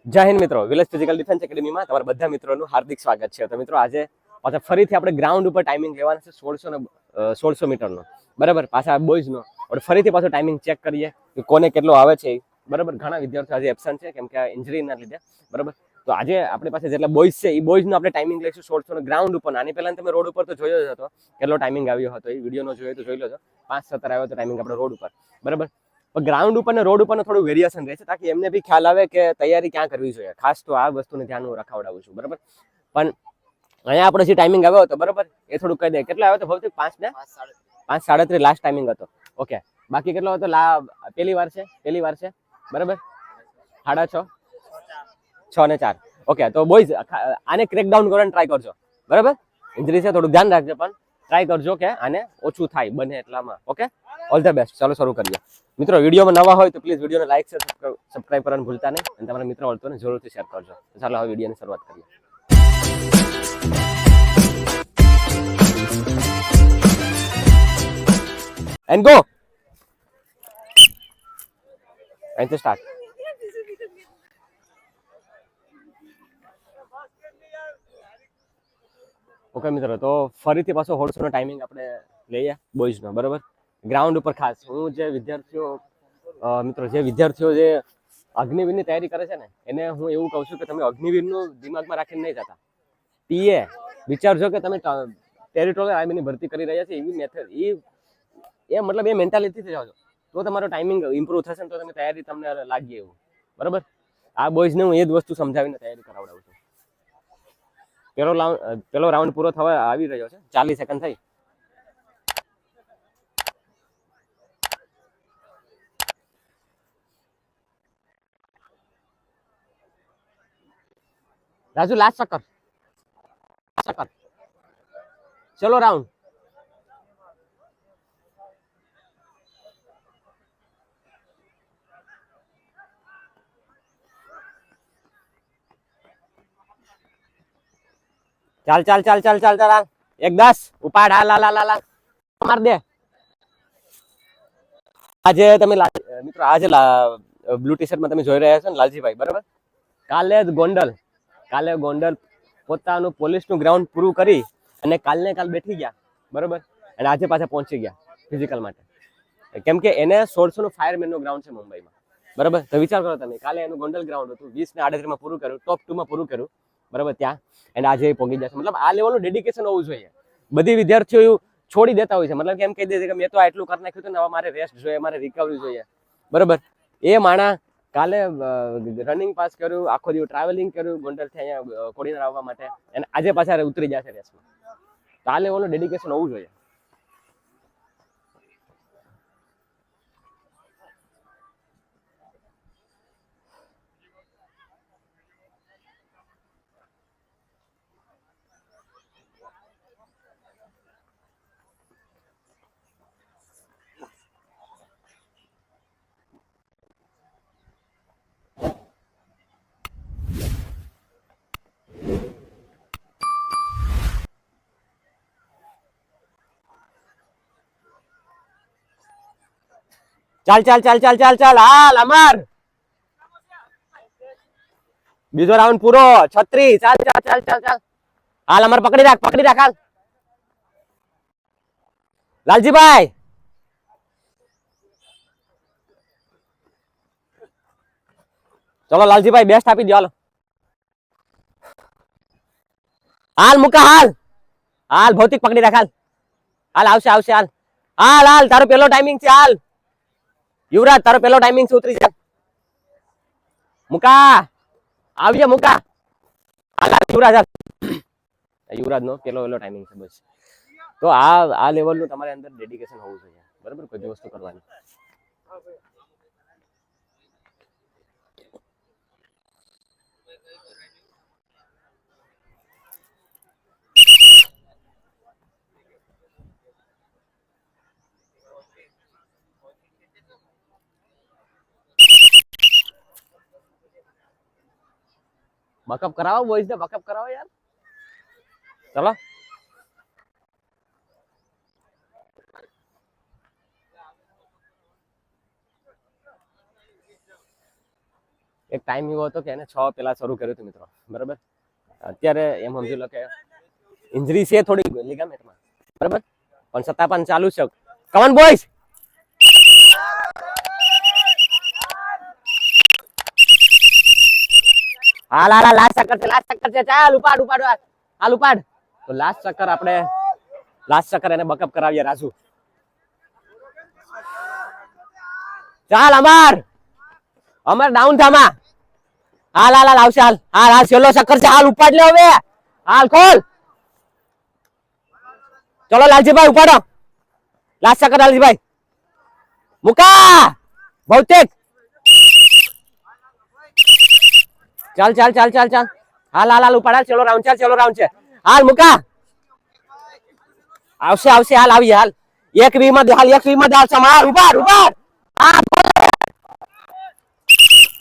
જય હિન્દ મિત્રો, village physical defence એકેડેમીમાં તમારા બધા મિત્રોનું હાર્દિક સ્વાગત છે. તો મિત્રો આજે પાછા ફરીથી આપણે ગ્રાઉન્ડ ઉપર ટાઈમિંગ લેવાનું છે 1600 મીટરનો, બરાબર. પાછા બોયઝનો ફરીથી પાછો ટાઈમિંગ ચેક કરીએ કે કોને કેટલો આવે છે, બરાબર. ઘણા વિદ્યાર્થીઓ આજે એબસન્ટ છે કેમ કે ઇન્જરીના લીધે, બરાબર. તો આજે આપણી પાસે જેટલા બોયઝ છે એ બોયઝનો આપણે ટાઈમિંગ લઈશું 1600 ગ્રાઉન્ડ ઉપર. આની પહેલા તમે રોડ ઉપર તો જોયો જ હતો કેટલો ટાઈમિંગ આવ્યો હતો, એ વિડીયોનો જોયો તો જોઈ લો. 5:17 આવ્યો હતો ટાઈમિંગ આપણે રોડ ઉપર, બરાબર. ગ્રાઉન્ડ ઉપર ને રોડ ઉપર થોડું વેરિએશન રહે છે, તાકી એમને બી ખ્યાલ આવે કે તૈયારી ક્યાં કરવી જોઈએ. ખાસ તો આ વસ્તુને ધ્યાન રખાવડાવું છું, બરાબર. પણ અહીંયા આપણે જે ટાઈમિંગ આવ્યો હતો, બરાબર, એ થોડું કહી દે. કેટલા આવ્યો હતો ભૌતિક? 5:37 લાસ્ટ ટાઈમિંગ હતો. ઓકે, બાકી કેટલો હતો? પહેલી વાર છે, બરાબર. 6:30, 6:04. ઓકે, તો બોયઝ આને ક્રેકડાઉન કરવાની ટ્રાય કરજો, બરાબર. ઇન્જરી છે, થોડું ધ્યાન રાખજો, પણ ટ્રાય કરજો કે આને ઓછું થાય બને એટલામાં. Okay, all the best. ચાલો શરૂ કરીએ. મિત્રો, વિડીયોમાં નવા હોય તો પ્લીઝ વિડીયોને લાઈક શેર સબસ્ક્રાઇબ કરવાનું ભૂલતા નહીં, અને તમારા મિત્રો વળતોને જરૂરથી શેર કરજો. ચાલો હવે વિડીયોની શરૂઆત કરીએ. And go. અહીંથી સ્ટાર્ટ. ઓકે મિત્રો, તો ફરીથી પાછો 1600 ટાઈમિંગ આપણે લઈએ બોયઝનો, બરાબર. ગ્રાઉન્ડ ઉપર ખાસ હું જે વિદ્યાર્થીઓ જે અગ્નિવીરની તૈયારી કરે છે ને, એને હું એવું કહું છું કે તમે અગ્નિવીરનું દિમાગમાં રાખીને નહીં જતા. પીએ વિચારજો કે તમે ટેરિટોરિયલ આર્મીની ભરતી કરી રહ્યા છે, એવી મેથડ એ મતલબ એ મેન્ટાલિટીથી જાઓ છો તો તમારો ટાઈમિંગ ઇમ્પ્રૂવ થશે ને તો તમે તૈયારી તમને લાગીએ એવું, બરાબર. આ બોયઝને હું એ જ વસ્તુ સમજાવીને તૈયારી કરાવડાવું છું. પેલો રાઉન્ડ પૂરો થવા આવી રહ્યો છે. 40 સેકન્ડ થઈ. રાજુ લાસ્ટ ચક્કર. ચલો રાઉન્ડ. ચાલ 1:10 ઉપાડ. હાલ માર દે. આજે તમે મિત્રો બ્લુ ટી શર્ટમાં તમે જોઈ રહ્યા છો ને લાલજીભાઈ, બરાબર. કાલે ગોંડલ પોતાનું પોલીસનું ગ્રાઉન્ડ પૂરું કરી અને કાલ બેઠી ગયા, બરાબર. અને આજે પાછા પહોંચી ગયા ફિઝિકલ માટે, કેમ કે એને 1600 નું ફાયરમેનનું ગ્રાઉન્ડ છે મુંબઈમાં, બરાબર. તો વિચાર કરો તમે, કાલે એનું ગોંડલ ગ્રાઉન્ડ હતું, 20:38 માં પૂરું કર્યું, ટોપ 2 માં પૂરું કર્યું, બરાબર. ત્યાં અને આજે પહોંચી જશે. મતલબ આ લેવલનું ડેડિકેશન હોવું જોઈએ. બધી વિદ્યાર્થીઓ છોડી દેતા હોય છે, મતલબ કે એમ કહી દે છે કે મેં તો આટલું કરી નાખ્યું હતું ને હવે મારે રેસ્ટ જોઈએ, મારે રિકવરી જોઈએ, બરાબર. એ માણા કાલે રનિંગ પાસ કર્યું, આખો દિવસ ટ્રાવેલિંગ કર્યું ગોંડલથી અહીંયા કોડીનાર આવવા માટે, અને આજે પાછા ઉતરી જશે રેસમાં. તો આ લેવલનું ડેડિકેશન હોવું જોઈએ. ચાલ હાલ અમર. બીજો રાઉન્ડ પૂરો. 36. ચાલ હાલ અમર. પકડી રાખ હાલ. લાલજીભાઈ ચલો લાલજીભાઈ બેસ્ટ આપી દો. હાલ મુકા. હાલ ભૌતિક પકડી રાખ. હાલ આવશે. હાલ તારો પેલો ટાઈમિંગ છે. હાલ યુવરાજ, તારો પેલો ટાઈમિંગ છે, ઉતરી જા. મુકા આવજે મુકા. હાલ યુવરાજ નો પેલો ટાઈમિંગ છે, બસ. તો આ લેવલનું તમારે અંદર ડેડિકેશન હોવું જોઈએ, બરાબર, કોઈ વસ્તુ કરવાની. બકઅપ કરાવો બોયઝ ને, બકઅપ કરાવો યાર. ચલો એક ટાઈમ એવો હતો કે એને 6 પેલા શરૂ કર્યું હતું મિત્રો, બરાબર. અત્યારે એમ સમજી લો કે ઇન્જરી છે થોડી લિગામેન્ટમાં, બરાબર, પણ છતાં પણ ચાલુ છે. કમન બોયઝ, હાલ હાલ લાસ્ટ ચક્કર છે, ચાલ ઉપાડ હાલ ઉપાડ. તો લાસ્ટ ચક્કર આપણે એને બકઅપ કરાવીએ રાજુ. ચાલ અમાર ડાઉન થામાં, હાલ આવશે, હાલ છેલ્લો ચક્કર છે, હાલ ઉપાડ લે હવે, હાલ ખોલ. ચલો લાલજીભાઈ ઉપાડો, લાસ્ટ ચક્કર લાલજીભાઈ, મુકા ભૌતિક, ચાલ હાલ ઉપાડ, ચલો રાઉન્ડ છે, હાલ મુકા, આવશે હાલ આવી હાલ, એક વી માં હાલ ઉપાડ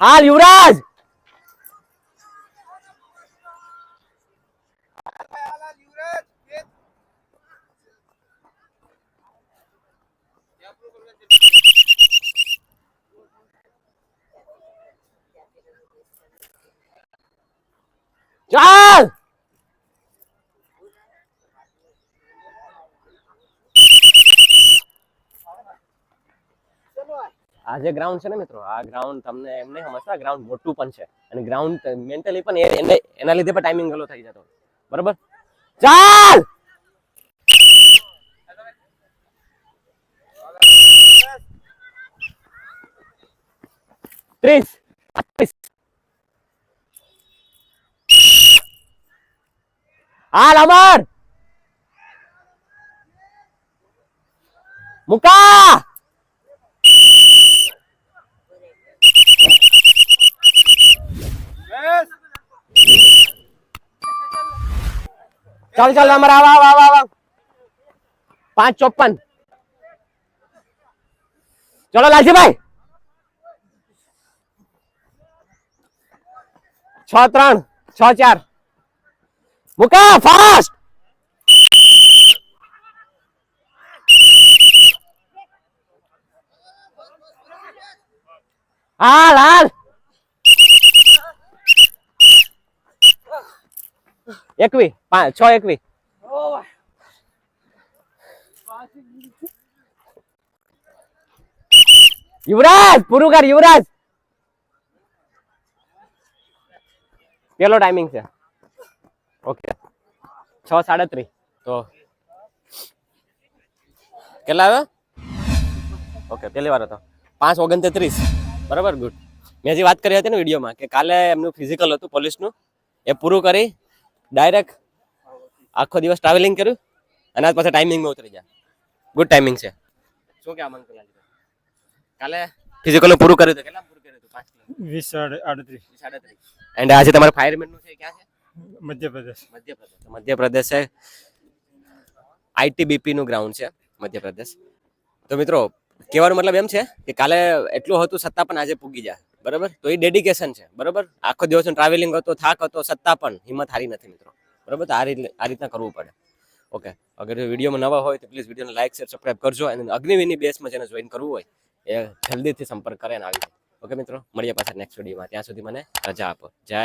હાલ યુવરાજ. ચાલ આ જે ગ્રાઉન્ડ છે ને મિત્રો, આ ગ્રાઉન્ડ તમને એમ નહીં સમજતા, ગ્રાઉન્ડ મોટું પણ છે અને ગ્રાઉન્ડ મેન્ટલી પણ એના લીધે પણ ટાઈમિંગ ગલો થઈ જતો, બરાબર. ચાલ 30 હાલ અમર મુકા, ચાલ અમર આવા 5:54. ચલો લાલજીભાઈ 6-3 6-4 મુકા ફાસ્ટ. હાલ 21 6-21. યુવરાજ પૂરું કર યુવરાજ, પેલો ટાઈમિંગ છે. ઓકે 6:37. તો કેટલા આવ્યો? ઓકે પહેલી વાર હતો 5:29, બરાબર, ગુડ. મેં જે વાત કરી હતી ને વિડીયોમાં કે કાલે એમનું ફિઝિકલ હતું પોલીસનું, એ પૂરું કરી ડાયરેક્ટ આખો દિવસ ટ્રાવેલિંગ કર્યું અને આજ પાછા ટાઈમિંગમાં ઉતરી ગયા. ગુડ ટાઈમિંગ છે. શું કે આમંત્રણ લાગ્યું કાલે ફિઝિકલ પૂરું કર્યું હતું? કેટલા પૂરું કર્યું હતું? 20:38. એન્ડ આજે તમારે ફાયરમેન નું છે ક્યાં છે? મધ્યપ્રદેશ. મધ્યપ્રદેશ છે. આઈટીબીપી નું ગ્રાઉન્ડ છે મધ્યપ્રદેશ. તો મિત્રો કહેવાનો મતલબ એમ છે કે કાલે એટલું હતું છતાં પણ આજે પૂગી જાય, બરાબર. તો એ ડેડિકેશન છે, બરાબર. આખો દિવસનું ટ્રાવેલિંગ હતો, થાક હતો, છતાં પણ હિંમત હારી નથી મિત્રો, બરાબર. તો આ રીતના કરવું પડે. ઓકે, અગર વિડીયોમાં નવા હોય તો પ્લીઝ વિડીયોને લાઈક શેર સબસ્ક્રાઇબ કરજો અને અગ્નિવીરની બેસમાં જેને જોઈન કરવું હોય એ જલ્દીથી સંપર્ક કરે અને આવી જાય. ઓકે મિત્રો, મળીએ પાછા નેક્સ્ટ વિડીયોમાં. ત્યાં સુધી મને રજા આપો. જય